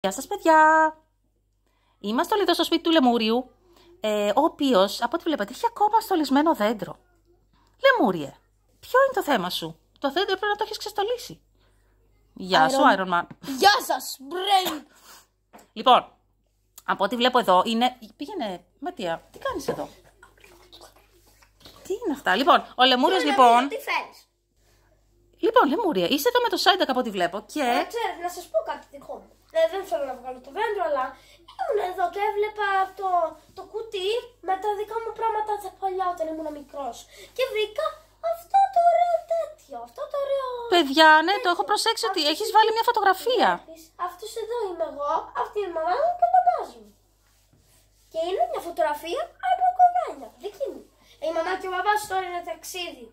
Γεια σας, παιδιά! Είμαστε όλοι εδώ στο σπίτι του Λεμούριου, ο οποίος, από ό,τι βλέπετε, έχει ακόμα στολισμένο δέντρο. Λεμούριε, ποιο είναι το θέμα σου? Το δέντρο πρέπει να το έχεις ξεστολίσει. Γεια σου, Iron Man. Γεια σας, Brain! Λοιπόν, από ό,τι βλέπω εδώ είναι... Πήγαινε, Ματία, τι κάνεις εδώ? Τι είναι αυτά? Λοιπόν, ο Λεμούριος λοιπόν... Τι φέρεις? Λοιπόν, Λεμούρια, είσαι εδώ με το Σάιντακ από ό,τι βλέπω και... Ξέρετε, να σας πω κάτι δικό μου. Δεν θέλω να βγάλω το δέντρο, αλλά ήμουν εδώ και έβλεπα το κουτί με τα δικά μου πράγματα τα παλιά όταν ήμουν μικρός. Και βρήκα αυτό το ωραίο τέτοιο, αυτό το ωραίο... Παιδιά, ναι, το έχω προσέξει ότι έχεις βάλει μια φωτογραφία. Αυτός εδώ είμαι εγώ, αυτή είναι η μαμά μου και ο μπαμπάς μου. Και είναι μια φωτογραφία από κομμάτια, δική μου. Η μαμά και ο μπαμπάς τώρα είναι ταξίδι.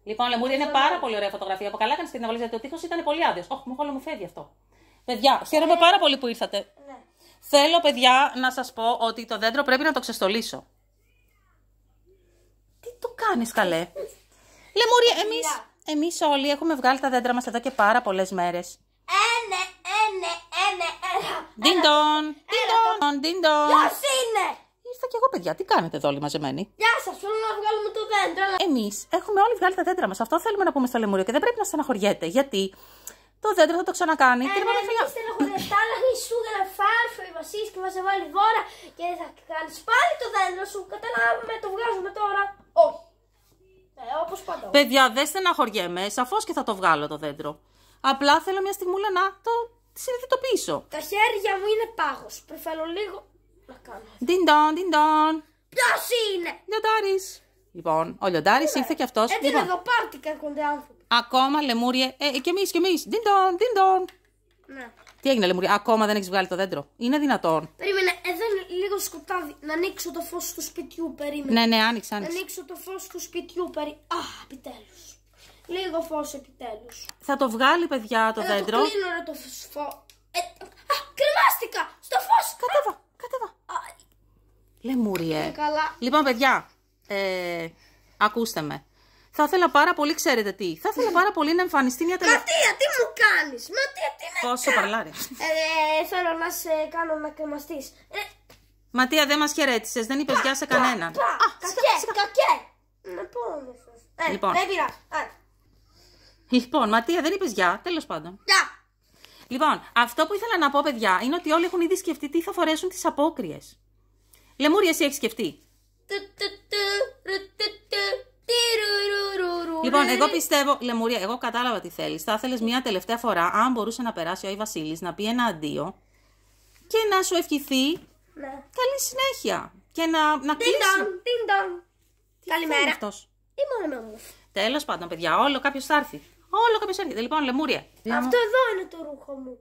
Λοιπόν, Λεμούρια, είναι πάρα πολύ ωραία φωτογραφία. Από καλά κάνεις και την έβαλες, γιατί ο τοίχος ήταν πολύ άδειος. Όχι, όλο μου φεύγει αυτό. Παιδιά, χαίρομαι πάρα πολύ που ήρθατε. Ναι. Θέλω, παιδιά, να σας πω ότι το δέντρο πρέπει να το ξεστολίσω. Τι το κάνεις, καλέ? Λεμούρια, εμείς όλοι έχουμε βγάλει τα δέντρα μας εδώ και πάρα πολλές μέρες. Ντιντον, ντιντον. Ποιος είναι? Ήρθα κι εγώ, παιδιά. Τι κάνετε εδώ όλοι μαζεμένοι? Γεια σας, θέλω να βγάλουμε το δέντρο. Εμείς έχουμε όλοι βγάλει τα δέντρα μας. Αυτό θέλουμε να πούμε στο Λεμούριο και δεν πρέπει να στεναχωριέται. Γιατί το δέντρο θα το ξανακάνει. Δεν στεναχωριέται, αλλά Χριστούγεννα φάρφο η Βασίλης και μας έβαλε δώρα και θα κάνεις πάλι το δέντρο σου. Καταλάβουμε, το βγάζουμε τώρα. Όχι. Όπως πάντα. Παιδιά, δεν στεναχωριέμαι. Σαφώς και θα το βγάλω το δέντρο. Απλά θέλω μια στιγμούλα να το συνειδητοποιήσω. Τα χέρια μου είναι πάγος. Προφέρω λίγο να κάνω. Ντιντον, ντιντον. Ποιος είναι? Λιοντάρης. Λοιπόν, ο Λιοντάρης ήρθε κι αυτός. Έτσι Λοιπόν, εδώ πάρτι και έρχονται άνθρωποι. ακόμα, Λεμούριε. Κι εμείς, κι εμείς. Ντιντον, ντιντον. Ναι. Τι έγινε, Λεμούριε? Ακόμα δεν έχεις βγάλει το δέντρο? Είναι δυνατόν? Περίμενε, εδώ είναι λίγο σκοτάδι. Να ανοίξω το φως του σπιτιού, περίμενε. Ναι, άνοιξε. Να ανοίξω το φως του σπιτιού, επιτέλους. Λίγο φως επιτέλους. Θα το βγάλει, παιδιά, το δέντρο. Το κλείνω ρε το φως. Κρεμάστηκα στο φως. Κατέβα. Λεμούριε. Καλά. Λοιπόν, παιδιά, ακούστε με. Θα ήθελα πάρα πολύ, ξέρετε τι. Θα ήθελα πάρα πολύ να εμφανιστεί μια τελευταία. Ματία, τι μου κάνεις? Ματία, τι με κάνεις? Πόσο παρλάρε. Θέλω να σε κάνω να κρεμαστείς. Ματία, δεν μας χαιρέτησες. Δεν είπες γεια σε κανέναν. Κακέ. Να πω. Λοιπόν. Δεν πειράζει. Λοιπόν, Ματία, δεν είπες γεια. Τέλος πάντων. Γεια. Λοιπόν, αυτό που ήθελα να πω, παιδιά, είναι ότι όλοι έχουν ήδη σκεφτεί τι θα φορέσουν τις απόκριες. Λεμούρια, εσύ έχεις σκεφτεί? Λοιπόν, εγώ πιστεύω, Λεμούρια, εγώ κατάλαβα τι θέλεις. Θα ήθελες μια τελευταία φορά, αν μπορούσε να περάσει ο Άι Βασίλης, να πει ένα αντίο και να σου ευχηθεί καλή συνέχεια. Και να κλείσει. Καλημέρα. Αυτός. Ή μόνο μου. Τέλος πάντων, παιδιά, όλο κάποιος θα έρθει. Όλο κάποιος έρχεται. Λοιπόν, Λεμούρια. Αυτό εδώ είναι το ρούχο μου.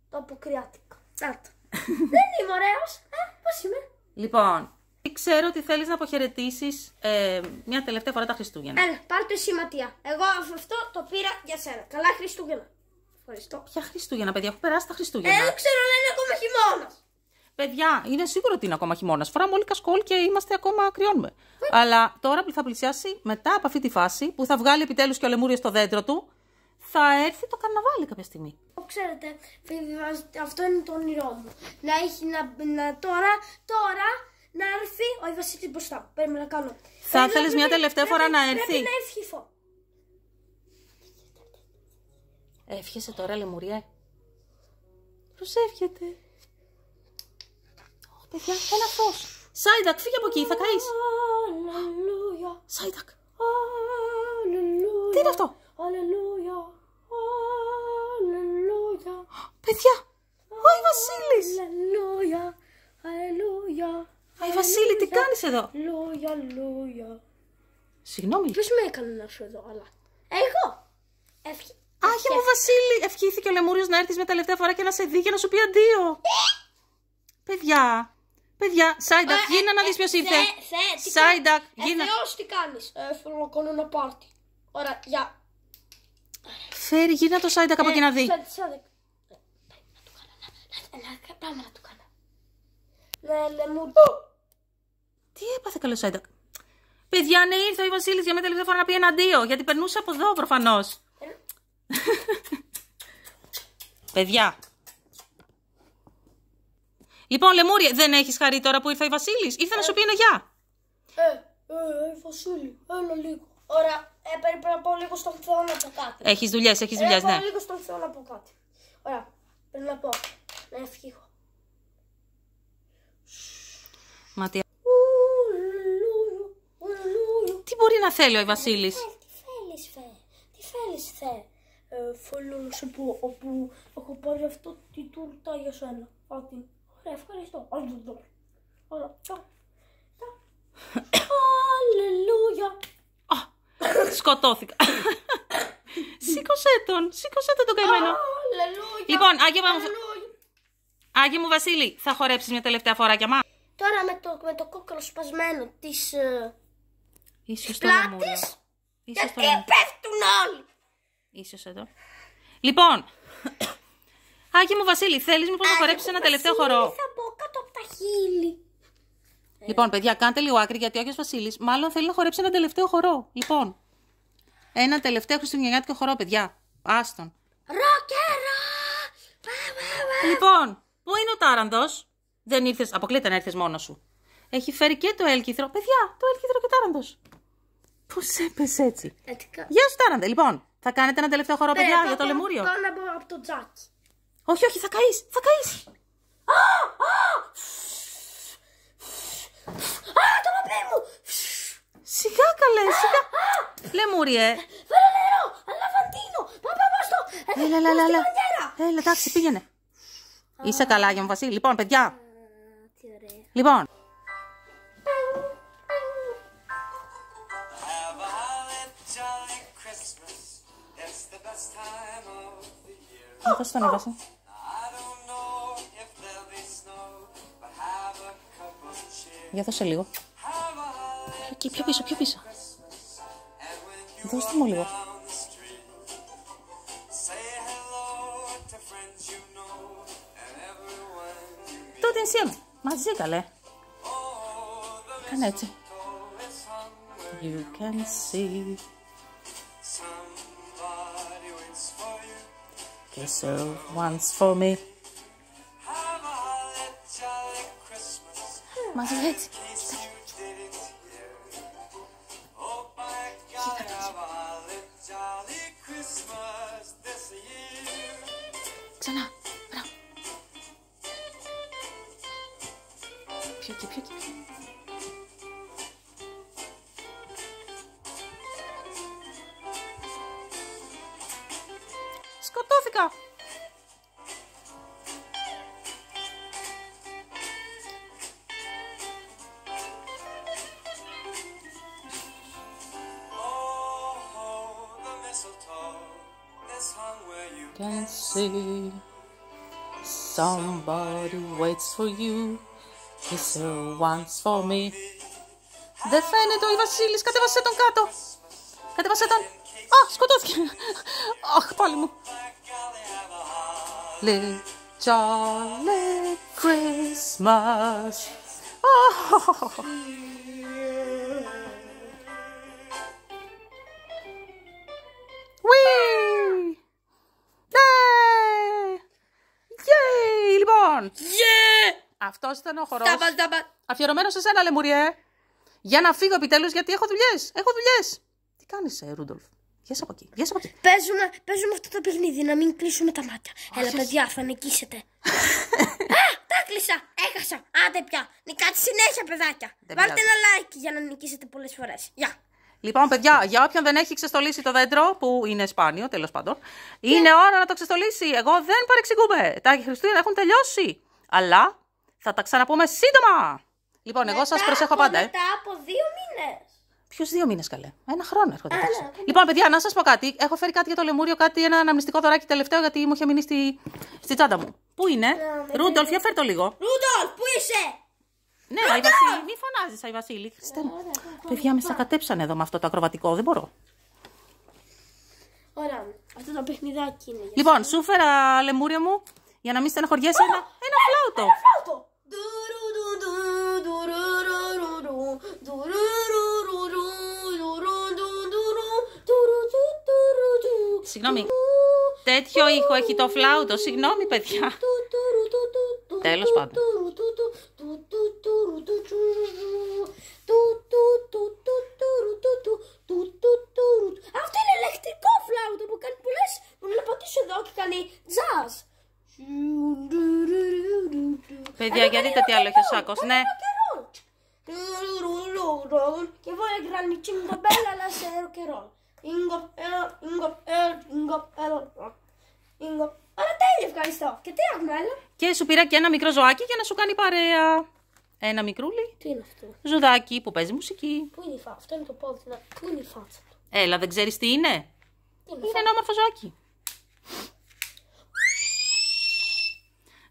Το αποκριάτικο. Δεν είμαι ωραίος. Πώς είμαι? Λοιπόν, ξέρω ότι θέλεις να αποχαιρετήσεις μια τελευταία φορά τα Χριστούγεννα. Έλα, πάρ' το εσύ, Ματία. Εγώ αυτό το πήρα για σένα. Καλά Χριστούγεννα. Ευχαριστώ. Ποια Χριστούγεννα, παιδιά, έχω περάσει τα Χριστούγεννα. Δεν ξέρω, αλλά είναι ακόμα χειμώνας. Παιδιά, είναι σίγουρο ότι είναι ακόμα χειμώνας. Φοράμε όλοι κασκόλ και είμαστε ακόμα κρυώνουμε. Αλλά τώρα που θα πλησιάσει, μετά από αυτή τη φάση, που θα βγάλει επιτέλους και ο Λεμούριος στο δέντρο του, θα έρθει το καρναβάλι κάποια στιγμή. Ξέρετε, αυτό είναι το όνειρό μου. Να έχει τώρα να έρθει ο Άι Βασίλης μπροστά. Πρέπει να κάνω. Θα ήθελες μια τελευταία φορά να έρθει? Πρέπει να ευχηθώ. Εύχεσαι τώρα, Λεμουριέ. Προσεύχεται. Παιδιά, ένα φως. Σάιντακ, φύγε από εκεί, θα καείς. Αλληλούια. Σάιντακ. Αλληλούια. Τι είναι αυτό? Αλληλούια. Αλληλούια. Παιδιά, ο Άι Βασίλης. Αλληλούια. Αλληλούια. Άι Βασίλη, τι κάνεις εδώ? Αλληλούια. Συγγνώμη. Ποιος με έκανε να έρθω εδώ, αλλά. Εγώ. Άχι μου, Βασίλη, ευχήθηκε ο Λεμούριος να έρθεις με τελευταία φορά και να σε δει και να σου πει αντίο. Παιδιά, Σάιντακ, γίνα να δεις ποιος ήρθε. Σάιντακ, γίνα. Θεός, τι κάνεις? Θέλω να κάνω ένα πάρτι. Ωραία, γεια. Φέρει, γίνα το Σάιντακ από εκεί να δει. Σάιντακ. Πάμε να του κάνω. Ναι, Λεμούρ. Τι έπαθε καλό Σάιντακ? Παιδιά, ναι, ήρθε ο Άι Βασίλης για μια τελευταία φορά να πει ένα αντίο, γιατί περνούσε από εδώ προφανώς. Παιδιά, Λοιπόν, Λεμούριε, δεν έχεις χαρεί τώρα που ήρθε η Βασίλης? Ήρθε να σου πει ένα γεια. Βασίλη, έλα λίγο. Ωραία, πρέπει να πάω λίγο στον Θεό να πω κάτι. Έχεις δουλειές, ναι. Πάω λίγο στον Θεό να πω κάτι. Ωραία, πρέπει να πω. Να ευχηθώ. Ματία. Τι μπορεί να θέλει ο Βασίλης? Τι θέλεις, Θε? Θέλω να σου πω όπου έχω πάρει αυτό τη τούρτα για σένα. Ωραία, ευχαριστώ. Ωραία, Αλληλούια. Σκοτώθηκα. Σήκωσέ τον καημένο. Λοιπόν, Άγιε μου Βασίλη, θα χορέψεις μια τελευταία φορά για μας? Τώρα με το κόκκαλο σπασμένο της πλάτης. Γιατί πέφτουν όλοι. Ίσως εδώ. Λοιπόν, Άγιε μου Βασίλη, θέλεις μήπως να χορέψεις ένα τελευταίο χορό? Θα μπω κάτω από τα χείλη. Λοιπόν, παιδιά, κάντε λίγο άκρη γιατί ο Άγιος Βασίλης μάλλον θέλει να χορέψει ένα τελευταίο χορό. Λοιπόν, ένα τελευταίο χριστουγεννιάτικο χορό, παιδιά. Άστον. Ροκερά! Λοιπόν, πού είναι ο Τάρανδος? Δεν ήρθες, αποκλείται να έρθεις μόνος σου. Έχει φέρει και το έλκυθρο. Παιδιά, το έλκυθρο και ο Τάρανδος. Πώς έπεσε έτσι? Γεια σου, Τάρανδε. Λοιπόν, θα κάνετε ένα τελευταίο χορό, παιδιά, για το λεμούριο? Πάω να μπω από το τζάκι. Όχι, θα καείς, Το παπί μου! Σιγά καλέ, σιγά. Λεμούριε. Φέρε νερό, αλαφαντίνο. Πάμε. Έλα, εντάξει, πήγαινε. Είσαι καλά, Άγια μου Βασίλη. Λοιπόν, παιδιά. Τι ωραία. Λοιπόν. Δώσε τον έβασε. Για δώσε λίγο. Εκεί, πιο πίσω. Δώστε μου λίγο. Τότε ενσύαμε. Μαζί καλέ. Κάνε έτσι. You can see kiss her once for me. Μαζί έτσι. Ξανά. Μπράβο. Πιο εκεί. Σκοτώθηκα. Can see somebody waits for you. Kiss her once for me. Δεν φαίνεται ο Βασίλης, κατέβασέ τον κάτω. Κατέβασέ τον. Α, σκοτώθηκε. Αχ, πάλι μου. Jolly Christmas. Λοιπόν, αυτός ήταν ο χορός αφιερωμένος σε σένα, Λεμούριε. Για να φύγω επιτέλους, γιατί έχω δουλειές. Τι κάνεις, Ρούντολφ? Βγες από εκεί. Παίζουμε αυτό το παιχνίδι, να μην κλείσουμε τα μάτια. Έλα, παιδιά, θα νικήσετε. Τα κλείσα, έχασα. Άντε πια. Νικάτε συνέχεια, παιδάκια. Βάλτε ένα like για να νικήσετε πολλές φορές. Γεια. Λοιπόν, παιδιά, για όποιον δεν έχει ξεστολίσει το δέντρο, που είναι σπάνιο, τέλος πάντων, είναι ώρα να το ξεστολίσει. Εγώ δεν παρεξηγούμε. Τα Χριστούγεννα έχουν τελειώσει. Αλλά θα τα ξαναπούμε σύντομα. Λοιπόν, εγώ σας προσέχω πάντα. Μετά από 2 μήνες. Ποιους 2 μήνες, καλέ? 1 χρόνο έρχονται. Λοιπόν, παιδιά, να σας πω κάτι. Έχω φέρει κάτι για το Λεμούριο, ένα αναμνηστικό δωράκι τελευταίο, γιατί μου είχε μείνει στη τσάντα μου. Πού είναι? Ρούντολφ, για φέρ' το λίγο. Ρούντολφ, πού είσαι? Ναι, Αϊ Βασίλη, μη φωνάζεις, Αϊ Βασίλη. Παιδιά, με σακατέψανε εδώ με αυτό το ακροβατικό, δεν μπορώ. Ωραία, αυτό το παιχνιδάκι είναι. Λοιπόν, σου φέρα, Λεμούριο μου, για να μην στεναχωριέσαι, ένα φλάουτο. Συγγνώμη, τέτοιο ήχο έχει το φλάουτο, συγγνώμη παιδιά. Τέλος πάντων. Παιδιά, για δείτε τι άλλο έχει ο Σάκος. Ναι. Και voi grandi cinque bella la sera che roll. Αλλά τέλεια, ευχαριστώ. Και τι έχουμε άλλο? Και σου πήρα και ένα μικρό ζωάκι για να σου κάνει παρέα. Ένα μικρούλι. Τι είναι αυτό? Ζωδάκι που παίζει μουσική. Πού είναι η φάτσα? Αυτό είναι το πόδι. Πού είναι η φάτσα του? Έλα, δεν ξέρεις τι είναι. Είναι ένα όμορφο ζωάκι.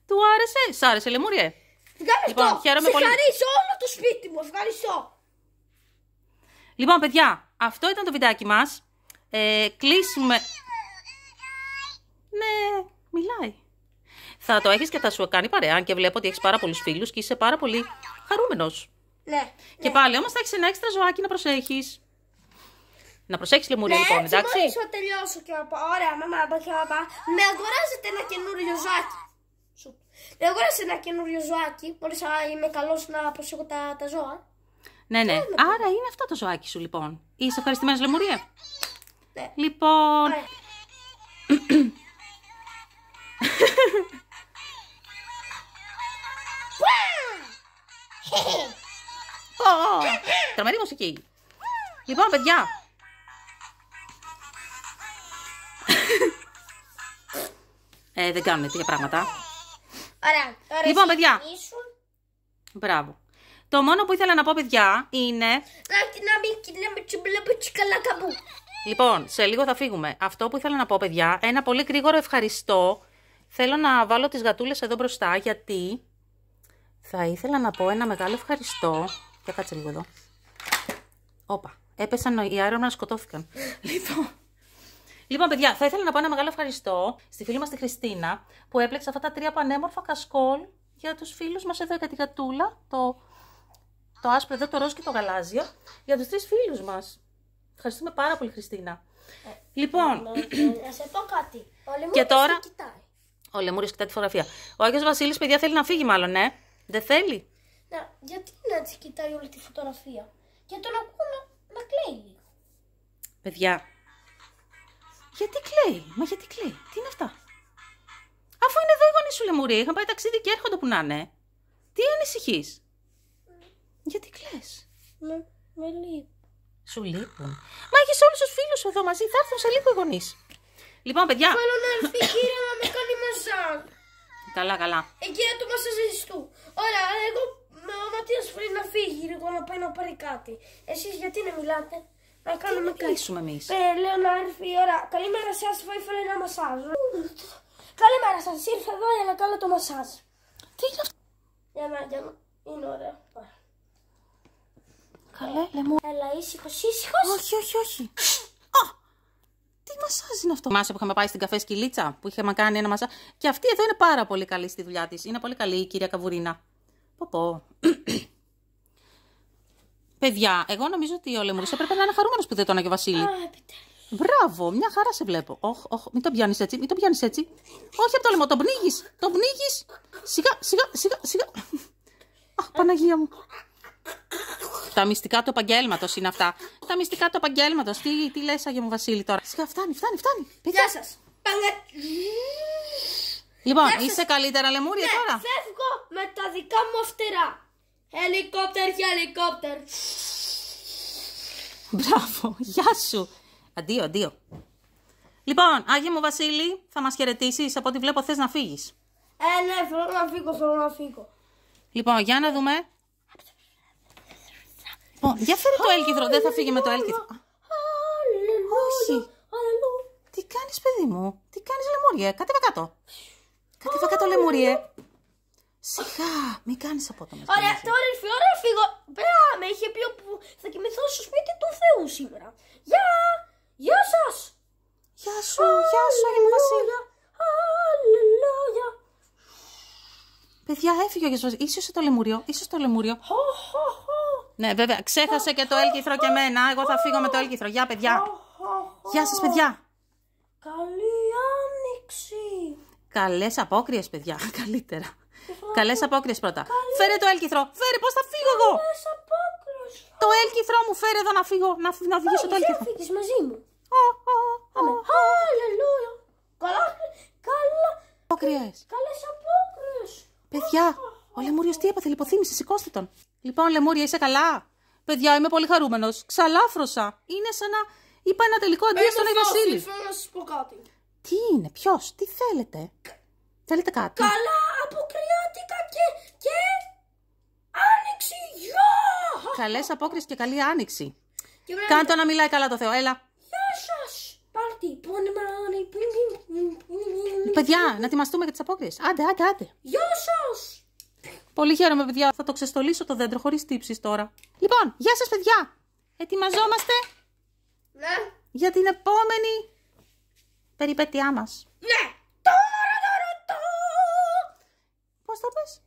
Του άρεσε? Σ' άρεσε, Λεμούριε? Ευχαριστώ. Λοιπόν, χαίρομαι σε πολύ. χαρίσω όλο το σπίτι μου. Ευχαριστώ. Λοιπόν, παιδιά, αυτό ήταν το βιντεάκι μας. Κλείσουμε. Ναι, μιλάει. Θα το έχεις και θα σου κάνει παρέα. Αν και βλέπω ότι έχεις πάρα πολλούς φίλους και είσαι πάρα πολύ χαρούμενος. Ναι. Και πάλι όμως θα έχεις ένα έξτρα ζωάκι να προσέχεις. Να προσέχεις, Λεμούρια, λοιπόν, εντάξει. Μόλις θα τελειώσω και ωραία, μαμά, με αγοράζετε ένα καινούριο ζωάκι. Με αγοράζετε ένα καινούριο ζωάκι. Μόλις θα είμαι καλός να προσέχω τα ζώα. Ναι, ναι. Άρα είναι αυτό το ζωάκι σου, λοιπόν. Είσαι ευχαριστημένος, Λεμούρια? Ναι. Λοιπόν. Τρομερή μουσική. Λοιπόν, παιδιά. Δεν κάνουν τέτοια πράγματα. Ωραία. Λοιπόν, παιδιά. Μπράβο. Το μόνο που ήθελα να πω, παιδιά, είναι... Λοιπόν, σε λίγο θα φύγουμε. Αυτό που ήθελα να πω, παιδιά, ένα πολύ γρήγορο ευχαριστώ. Θέλω να βάλω τις γατούλες εδώ μπροστά, γιατί θα ήθελα να πω ένα μεγάλο ευχαριστώ. Για κάτσε λίγο εδώ. Όπα, έπεσαν οι Iron Man, σκοτώθηκαν. Λοιπόν, παιδιά, θα ήθελα να πω ένα μεγάλο ευχαριστώ στη φίλη μας τη Χριστίνα, που έπλεξε αυτά τα 3 πανέμορφα κασκόλ για τους φίλους μας εδώ, για τη γατούλα, το άσπρο εδώ, το ροζ και το γαλάζιο, για τους 3 φίλους μας. Ευχαριστούμε πάρα πολύ, Χριστίνα. Λοιπόν, να σε πω κάτι. Και τώρα, ο Λεμούριος κοιτάει τη φωτογραφία. Ο Άγιος Βασίλης, παιδιά, θέλει να φύγει μάλλον, ναι. Δεν θέλει. Γιατί να έτσι κοιτάει όλη τη φωτογραφία? Και τον ακούω να κλαίει λίγο. Παιδιά, γιατί κλαίει? Μα γιατί κλαίει? Τι είναι αυτά? Αφού είναι εδώ οι γονείς σου, Λεμουρία, είχαν πάει ταξίδι και έρχονται που να είναι. Τι ανησυχείς? Γιατί κλαις? Με λείπουν. Σου λείπουν? Μα έχεις όλους τους φίλους σου εδώ μαζί, θα έρθουν σε λίγο οι γονείς. Λοιπόν, παιδιά. Θέλω να έρθει η κυρία να με κάνει μασάζ. Καλά, καλά. Κυρία του μασαζιστού. Ωραία, εγώ με ο Ματίας πρέπει να φύγει λίγο να πάει να πάρει κάτι. Εσείς γιατί να μιλάτε? Να κάνουμε κάτι. Κλείσουμε εμείς. Λέω να έρθει η ώρα. Καλημέρα σας, θα ήθελα ένα μασάζ. Καλημέρα σας, ήρθα εδώ για να κάνω το μασάζ. Τι είναι αυτό? Για να, είναι ωραίο. Καλέ, Λεμούρια. Έλα, ήσυχος, ήσυχος. Όχι. Τι μασάζ είναι αυτό? Μάσα που είχαμε πάει στην καφέ Σκυλίτσα, που είχαμε κάνει ένα μασάζ. Και αυτή εδώ είναι πάρα πολύ καλή στη δουλειά της. Είναι πολύ καλή η κυρία Καβουρίνα. Πω. Παιδιά, εγώ νομίζω ότι ο Λεμούρης έπρεπε να είναι χαρούμενος που δεν τον Άγιο Βασίλη. Μπράβο, μια χαρά σε βλέπω. Μην τον πιάνεις έτσι, Όχι από το λαιμό, τον πνίγεις. Σιγά. Αχ, Παναγία μου. Τα μυστικά του επαγγέλματος είναι αυτά. Τα μυστικά του επαγγέλματος. Τι λες, Άγιο μου Βασίλη, τώρα? Σιγά, φτάνει. Γεια σας. Λοιπόν, είσαι καλύτερα, Λεμούρια, τώρα? Φεύγω με τα δικά μου φτερά. Χελικόπτερ. Μπράβο, γεια σου. Αντίο. Λοιπόν, Άγιο μου Βασίλη, θα μας χαιρετήσεις? Από ό,τι βλέπω θες να φύγεις. Ναι, θέλω να φύγω. Λοιπόν, για να δούμε. Για φέρε το έλκυθρο, δεν θα φύγει με το έλκυθρο. Όχι. Τι κάνεις, παιδί μου? Τι κάνεις, Λεμούριε? Κατέβα κάτω, Λεμούριε. Σιγά, μην κάνεις απότομα. Ωραία, τώρα ήρθε η ώρα να φύγω. Με είχε πει που θα κοιμηθώ στο σπίτι του Θεού σήμερα. Γεια σας. Γεια σου, Άγιο μου Βασίλη. Αλληλούια. Παιδιά, έφυγε ο Άγιος Βασίλης. Ίσως το Λεμούριο. Ναι, βέβαια, ξέχασε και το έλκυθρο και εμένα. Εγώ θα φύγω με το έλκυθρο. Γεια, παιδιά. Γεια σας, παιδιά. Καλή άνοιξη. Καλές απόκριες, παιδιά. Καλύτερα. Καλές απόκριες πρώτα. Φέρε το έλκυθρο. Φέρε, πώς θα φύγω εγώ? Το έλκυθρο μου, φέρε εδώ να φύγω. Να οδηγήσω το έλκυθρο. Θα φύγεις μαζί μου. Αλληλούια. Καλά. Απόκριες. Καλές απόκριες. Παιδιά, Ο Λεμούριος τι έπαθε, λιποθύμησε, σηκώστε τον. Λοιπόν, Λεμούρια, είσαι καλά? Παιδιά, είμαι πολύ χαρούμενος. Ξαλάφρωσα. Είναι σαν να είπα ένα τελικό αντίο στον Άι Βασίλη. Θέλω να σας πω κάτι. Τι είναι, ποιος, τι θέλετε? Θέλετε κάτι? Καλά αποκριάτικα και άνοιξη. Γεια! Καλές απόκρισεις και καλή άνοιξη. Και πρέπει- Κάντο να μιλάει καλά το Θεό, έλα. Γεια σας. Πάρτι. Παιδιά, να ετοιμαστούμε για τις απόκρισεις. Άντε. Γεια σας. Πολύ χαίρομαι, παιδιά. Θα το ξεστολίσω το δέντρο χωρίς τύψεις τώρα. Λοιπόν, γεια σας, παιδιά. Ετοιμαζόμαστε Ναι. για την επόμενη περιπέτειά μας. Ναι. Πώς το πες?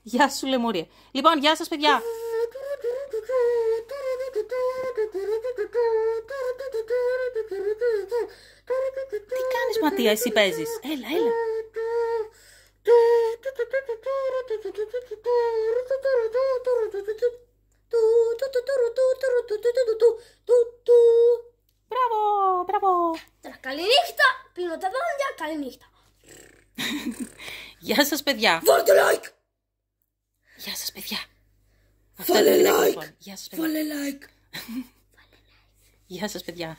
Γεια σου, Λεμούρια. Λοιπόν, γεια σας, παιδιά. Τι κάνεις, Ματία, εσύ παίζεις? Έλα. Μπράβο. Τώρα καληνύχτα. Πίνω τα δόντια. Καληνύχτα. Γεια σας, παιδιά. Βάλτε like. Γεια σας, παιδιά. Βάλε είναι το like. μικρόφωνο. Γεια σας, παιδιά. Βάλε like. Γεια σας, παιδιά.